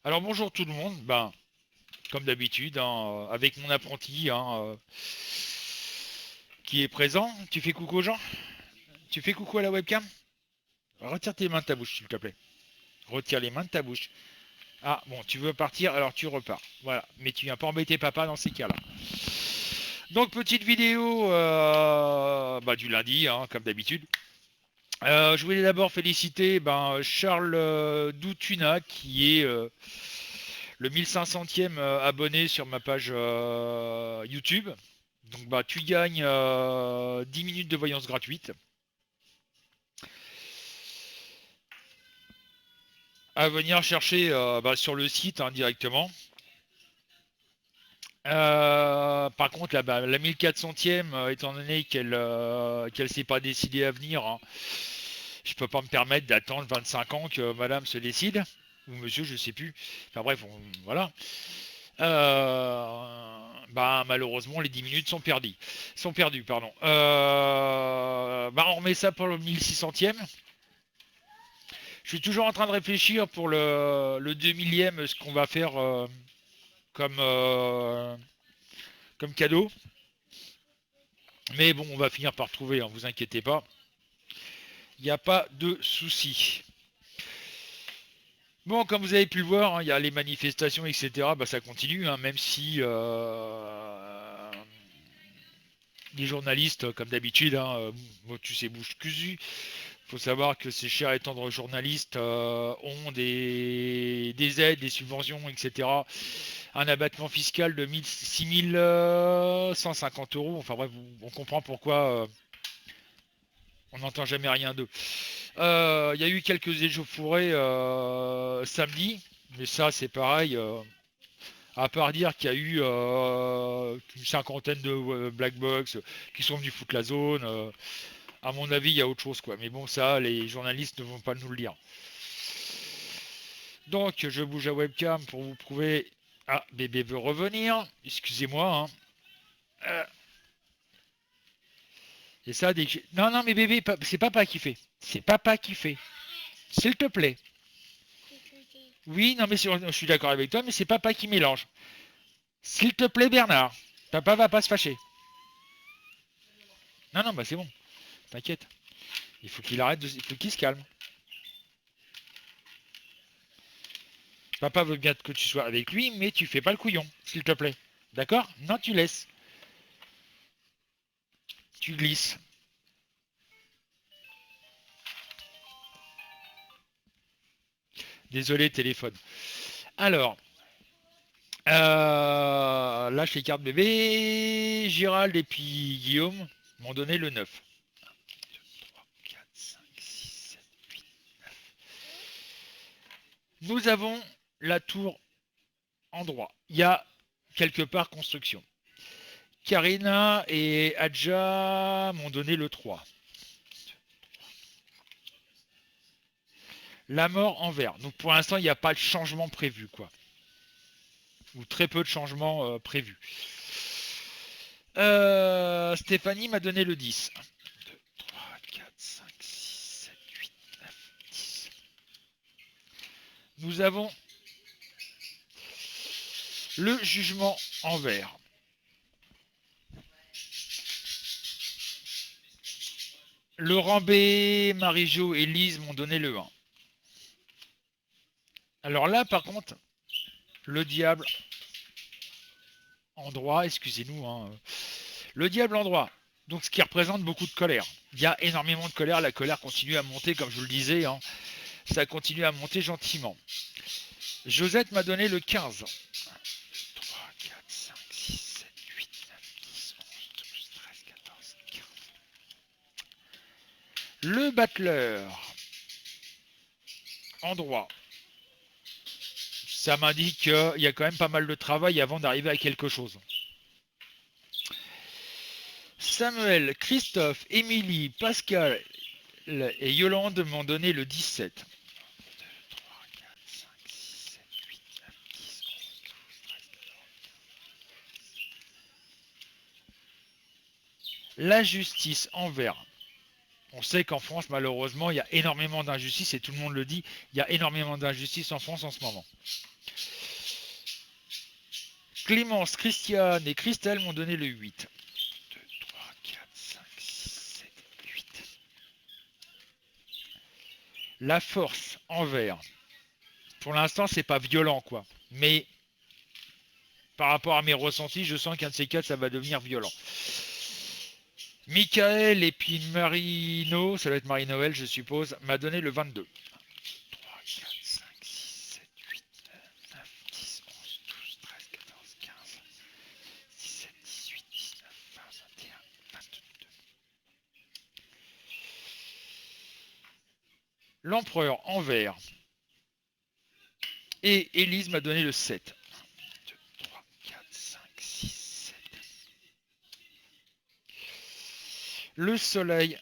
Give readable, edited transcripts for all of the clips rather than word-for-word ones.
Alors bonjour tout le monde, comme d'habitude, hein, avec mon apprenti qui est présent. Tu fais coucou aux gens? Tu fais coucou à la webcam? Retire tes mains de ta bouche, s'il te plaît. Retire les mains de ta bouche. Ah bon, tu veux partir, alors tu repars. Voilà, mais tu viens pas embêter papa dans ces cas-là. Donc petite vidéo du lundi, hein, comme d'habitude. Je voulais d'abord féliciter Charles Doutuna qui est le 1500e abonné sur ma page YouTube. Donc tu gagnes 10 minutes de voyance gratuite à venir chercher sur le site hein, directement. Par contre, la 1400e, étant donné qu'elle s'est pas décidée à venir, hein, je peux pas me permettre d'attendre 25 ans que madame se décide, ou monsieur, je sais plus. Enfin bref, voilà. Malheureusement, les 10 minutes sont perdues. Sont perdues, pardon. On remet ça pour le 1600e. Je suis toujours en train de réfléchir pour le 2000e, ce qu'on va faire comme, euh, comme cadeau. Mais bon, on va finir par trouver, hein, vous inquiétez pas. Il n'y a pas de souci. Bon, comme vous avez pu le voir, hein, il y a les manifestations, etc. Ça continue, hein, même si les journalistes, comme d'habitude, hein, tu sais, bouche cusu. Il faut savoir que ces chers et tendres journalistes ont des aides, des subventions, etc. Un abattement fiscal de 6150 euros. Enfin bref, on comprend pourquoi on n'entend jamais rien d'eux. Il y a eu quelques échauffourées samedi, mais ça c'est pareil. À part dire qu'il y a eu une cinquantaine de black box qui sont venus foutre la zone. À mon avis, il y a autre chose, quoi. Mais bon, ça, les journalistes ne vont pas nous le dire. Donc, je bouge la webcam pour vous prouver. Ah, bébé veut revenir. Excusez-moi. Hein. Euh, et ça, dès que non, non, mais bébé, c'est papa qui fait. C'est papa qui fait. S'il te plaît. Oui, non, mais je suis d'accord avec toi, mais c'est papa qui mélange. S'il te plaît, Bernard. Papa va pas se fâcher. Non, non, c'est bon. T'inquiète. Il faut qu'il arrête il faut qu'il se calme. Papa veut bien que tu sois avec lui, mais tu fais pas le couillon, s'il te plaît. D'accord? Non, tu laisses. Tu glisses. Désolé, téléphone. Alors, lâche les cartes bébé. Gérald et puis Guillaume m'ont donné le 9. 1, 2, 3, 4, 5, 6, 7, 8, 9. Nous avons la tour en droit. Il y a quelque part construction. Karina et Adja m'ont donné le 3. La mort en vert. Donc pour l'instant, il n'y a pas de changement prévu, quoi. Ou très peu de changements prévus. Stéphanie m'a donné le 10. 1, 2, 3, 4, 5, 6, 7, 8, 9, 10. Nous avons le jugement en vert. Laurent B, Marie-Jo et Lise m'ont donné le 1. Alors là, par contre, le diable en droit, excusez-nous, hein, le diable en droit. Donc ce qui représente beaucoup de colère. Il y a énormément de colère, la colère continue à monter, comme je vous le disais, hein. Ça continue à monter gentiment. Josette m'a donné le 15. 1, 2, 3, 4, 5, 6, 7, 8, 9, 10, 11, 12, 13, 14, 15. Le battleur en droit. Ça m'indique qu'il y a quand même pas mal de travail avant d'arriver à quelque chose. Samuel, Christophe, Émilie, Pascal et Yolande m'ont donné le 17. La justice en vert. On sait qu'en France, malheureusement, il y a énormément d'injustice, et tout le monde le dit, il y a énormément d'injustice en France en ce moment. Clémence, Christiane et Christelle m'ont donné le 8. 2, 3, 4, 5, 6, 7, 8. La force en vert. Pour l'instant, c'est pas violent, quoi. Mais par rapport à mes ressentis, je sens qu'un de ces quatre, ça va devenir violent. Michael et puis Marino, ça doit être Marie-Noël, je suppose, m'a donné le 22. 3, 4, 5, 6, 7, 8, 9, 10, 11, 12, 13, 14, 15, 17, 18, 19, 20, 21, 22. L'empereur en vert. Et Élise m'a donné le 7. 1, 2, 3, 4, 5, 6, 7. Le soleil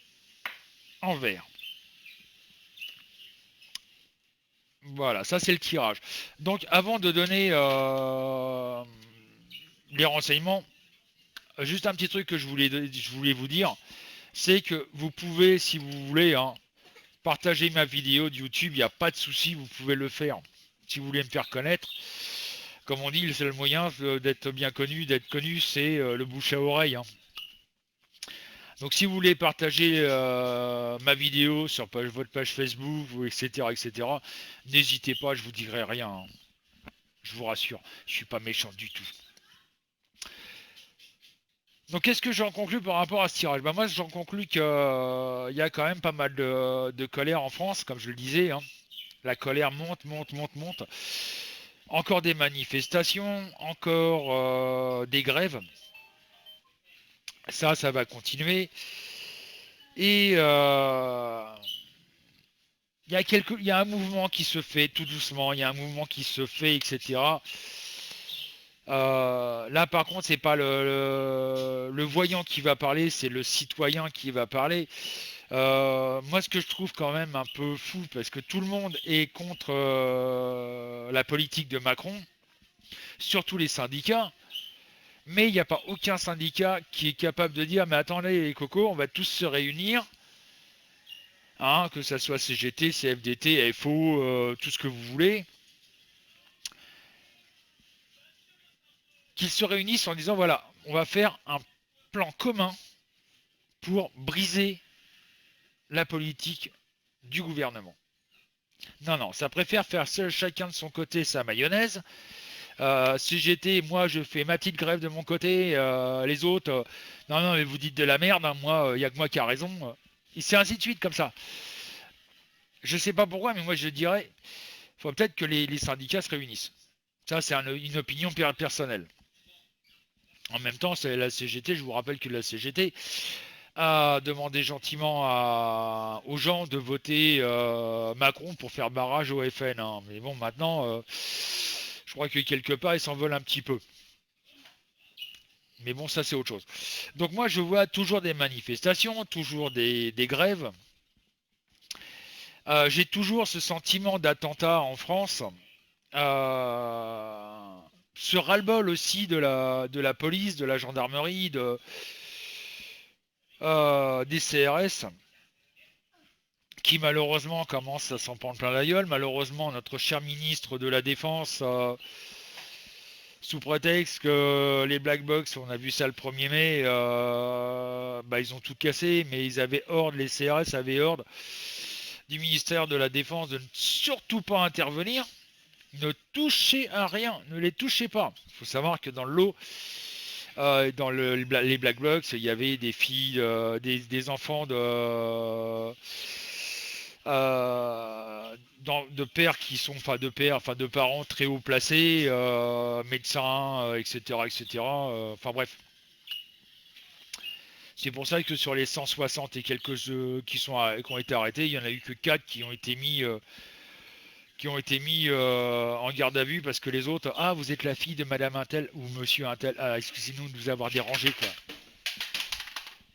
en vert. Voilà, ça c'est le tirage. Donc avant de donner les renseignements, juste un petit truc que je voulais vous dire, c'est que vous pouvez, si vous voulez, hein, partager ma vidéo de YouTube, il n'y a pas de souci, vous pouvez le faire. Si vous voulez me faire connaître, comme on dit, le seul moyen d'être bien connu, d'être connu, c'est le bouche à oreille. Hein. Donc si vous voulez partager ma vidéo sur votre page Facebook, etc., etc., n'hésitez pas, je vous dirai rien. Hein. Je vous rassure, je suis pas méchant du tout. Donc qu'est-ce que j'en conclus par rapport à ce tirage? Moi j'en conclus qu'il y a quand même pas mal de colère en France, comme je le disais. Hein. La colère monte, monte, monte, monte. Encore des manifestations, encore des grèves. Ça va continuer. Et il y a un mouvement qui se fait tout doucement, il y a un mouvement qui se fait, etc. Là, par contre, c'est pas le voyant qui va parler, c'est le citoyen qui va parler. Moi, ce que je trouve quand même un peu fou, parce que tout le monde est contre la politique de Macron, surtout les syndicats, mais il n'y a pas aucun syndicat qui est capable de dire, mais attendez les cocos, on va tous se réunir, hein, que ça soit CGT, CFDT, FO, tout ce que vous voulez, qu'ils se réunissent en disant, voilà, on va faire un plan commun pour briser la politique du gouvernement. Non, non, ça préfère faire seul chacun de son côté sa mayonnaise. CGT, moi je fais ma petite grève de mon côté, les autres, non, non, mais vous dites de la merde, hein, moi, il n'y a que moi qui a raison. Et c'est ainsi de suite comme ça. Je sais pas pourquoi, mais moi je dirais, il faut peut-être que les syndicats se réunissent. Ça, c'est une opinion personnelle. En même temps, c'est la CGT, je vous rappelle que la CGT a demandé gentiment aux gens de voter Macron pour faire barrage au FN. Hein. Mais bon, maintenant, je crois que quelque part, ils s'en veulent un petit peu. Mais bon, ça c'est autre chose. Donc moi, je vois toujours des manifestations, toujours des grèves. J'ai toujours ce sentiment d'attentat en France. Ce ras-le-bol aussi de la police, de la gendarmerie, des CRS, qui malheureusement commence à s'en prendre plein la gueule. Malheureusement, notre cher ministre de la Défense, sous prétexte que les Black Box, on a vu ça le 1er mai, ils ont tout cassé, mais ils avaient ordre, les CRS avaient ordre du ministère de la Défense de ne surtout pas intervenir. Ne touchez à rien, ne les touchez pas. Il faut savoir que dans le lot, dans les Black Blocs, il y avait des filles, des enfants de pères qui sont, de parents très haut placés, médecins, etc., etc. Enfin bref. C'est pour ça que sur les 160 et quelques qui ont été arrêtés, il y en a eu que 4 qui ont été mis en garde à vue parce que les autres, ah, vous êtes la fille de Madame Intel ou Monsieur Intel, ah, excusez-nous de nous avoir dérangé, quoi.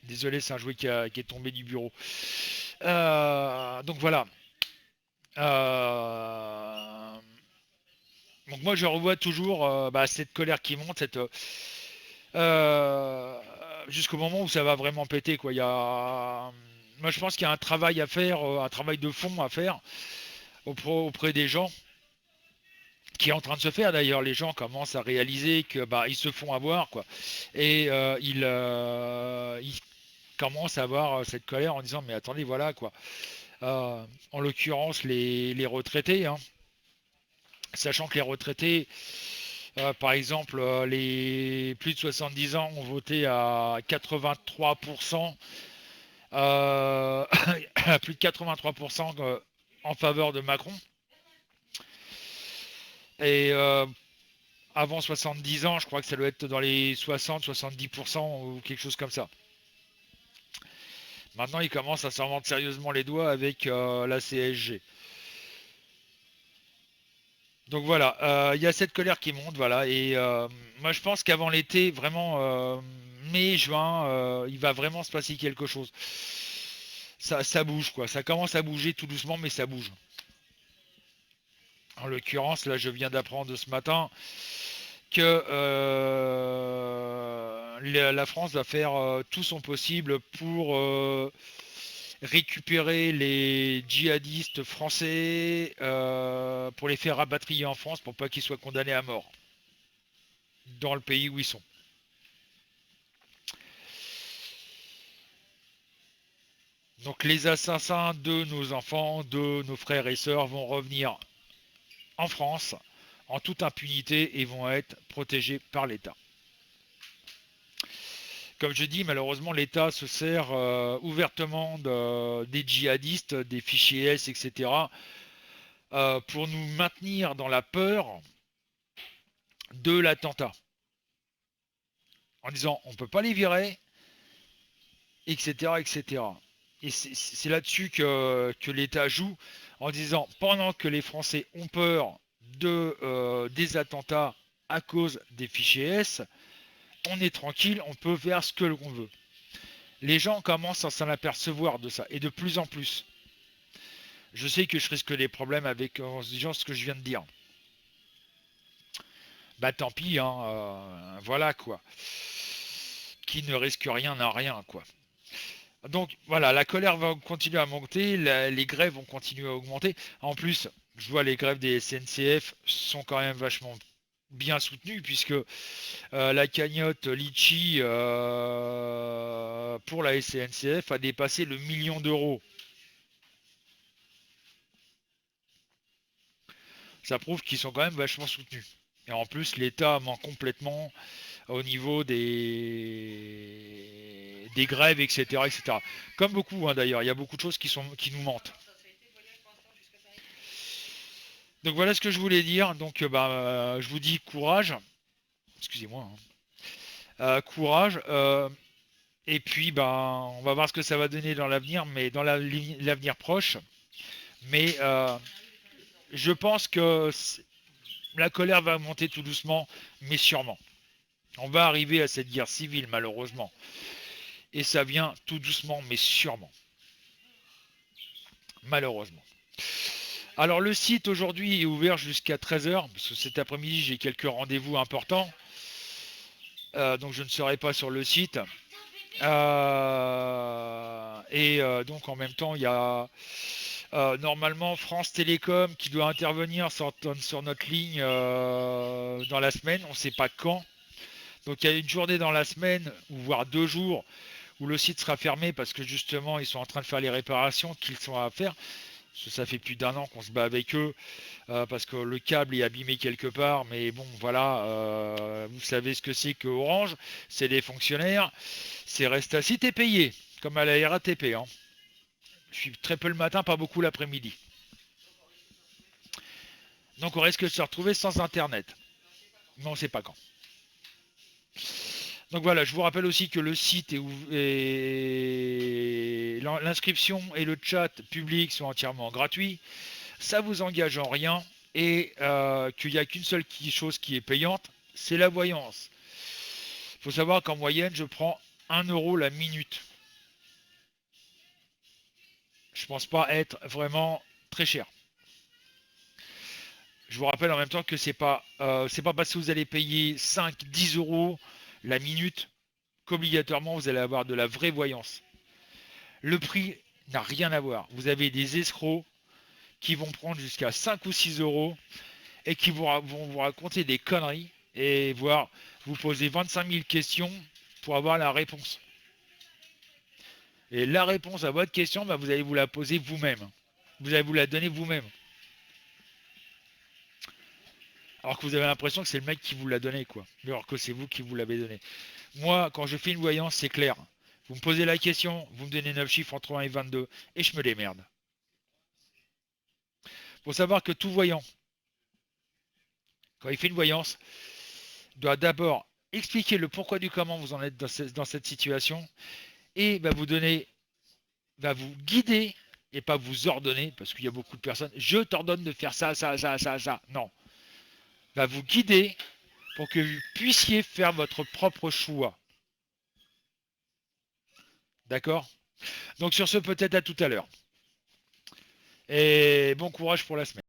Désolé, c'est un jouet qui est tombé du bureau. Donc voilà. Donc moi, je revois toujours cette colère qui monte, jusqu'au moment où ça va vraiment péter, quoi. Moi, je pense qu'il y a un travail à faire, un travail de fond à faire auprès des gens qui est en train de se faire d'ailleurs. Les gens commencent à réaliser que bah ils se font avoir quoi, et ils commencent à avoir cette colère en disant mais attendez voilà quoi. En l'occurrence les retraités, hein, sachant que les retraités, par exemple, les plus de 70 ans ont voté à 83%, plus de 83% en faveur de Macron. Et avant 70 ans, je crois que ça doit être dans les 60-70% ou quelque chose comme ça. Maintenant, ils commencent à s'en mordre sérieusement les doigts avec la CSG. Donc voilà, il y a cette colère qui monte, voilà. Et moi, je pense qu'avant l'été, vraiment mai, juin, il va vraiment se passer quelque chose. Ça bouge, quoi. Ça commence à bouger tout doucement, mais ça bouge. En l'occurrence, là, je viens d'apprendre ce matin que la France va faire tout son possible pour récupérer les djihadistes français, pour les faire rapatrier en France pour pas qu'ils soient condamnés à mort dans le pays où ils sont. Donc les assassins de nos enfants, de nos frères et sœurs vont revenir en France en toute impunité et vont être protégés par l'État. Comme je dis, malheureusement, l'État se sert ouvertement des djihadistes, des fichiers S, etc., pour nous maintenir dans la peur de l'attentat. En disant, on ne peut pas les virer, etc., etc. Et c'est là-dessus que l'État joue, en disant, pendant que les Français ont peur des attentats à cause des fichiers S, on est tranquille, on peut faire ce que l'on veut. Les gens commencent à s'en apercevoir de ça, et de plus en plus. Je sais que je risque des problèmes avec en se disant ce que je viens de dire. Bah tant pis, hein, voilà quoi. Qui ne risque rien n'a rien, quoi. Donc voilà, la colère va continuer à monter, les grèves vont continuer à augmenter. En plus, je vois les grèves des SNCF sont quand même vachement bien soutenues, puisque la cagnotte Litchi pour la SNCF a dépassé le million d'euros. Ça prouve qu'ils sont quand même vachement soutenus. Et en plus, l'État ment complètement au niveau des grèves, etc., etc. Comme beaucoup, hein, d'ailleurs, il y a beaucoup de choses qui nous mentent. Donc voilà ce que je voulais dire. Donc je vous dis courage. Excusez-moi, hein. Courage. Et puis on va voir ce que ça va donner dans l'avenir, mais dans l'avenir proche. Mais je pense que la colère va monter tout doucement, mais sûrement. On va arriver à cette guerre civile, malheureusement. Et ça vient tout doucement, mais sûrement. Malheureusement. Alors le site aujourd'hui est ouvert jusqu'à 13h, parce que cet après-midi j'ai quelques rendez-vous importants. Donc je ne serai pas sur le site. Donc en même temps, il y a normalement France Télécom qui doit intervenir sur notre ligne dans la semaine. On ne sait pas quand. Donc il y a une journée dans la semaine, ou voire 2 jours, où le site sera fermé parce que justement ils sont en train de faire les réparations qu'ils sont à faire. Ça fait plus d'1 an qu'on se bat avec eux parce que le câble est abîmé quelque part. Mais bon, voilà, vous savez ce que c'est que Orange, c'est des fonctionnaires, c'est Restacit et payé, comme à la RATP. Hein. Je suis très peu le matin, pas beaucoup l'après-midi. Donc on risque de se retrouver sans Internet. Mais on ne sait pas quand. Donc voilà, je vous rappelle aussi que le site l'inscription et le chat public sont entièrement gratuits. Ça vous engage en rien et qu'il n'y a qu'une seule chose qui est payante, c'est la voyance. Il faut savoir qu'en moyenne, je prends 1 € la minute. Je ne pense pas être vraiment très cher. Je vous rappelle en même temps que c'est pas parce que vous allez payer 5-10 € la minute qu'obligatoirement vous allez avoir de la vraie voyance. Le prix n'a rien à voir. Vous avez des escrocs qui vont prendre jusqu'à 5 ou 6 € et qui vont vous raconter des conneries et voir vous poser 25 000 questions pour avoir la réponse. Et la réponse à votre question, bah, vous allez vous la poser vous-même. Vous allez vous la donner vous-même. Alors que vous avez l'impression que c'est le mec qui vous l'a donné, quoi. Alors que c'est vous qui vous l'avez donné. Moi, quand je fais une voyance, c'est clair. Vous me posez la question, vous me donnez 9 chiffres entre 1 et 22, et je me démerde. Faut savoir que tout voyant, quand il fait une voyance, doit d'abord expliquer le pourquoi du comment vous en êtes dans cette situation, et va vous donner, va vous guider, et pas vous ordonner, parce qu'il y a beaucoup de personnes, je t'ordonne de faire ça, ça, ça, ça, ça. Non. Va vous guider pour que vous puissiez faire votre propre choix. D'accord? Donc sur ce, peut-être à tout à l'heure. Et bon courage pour la semaine.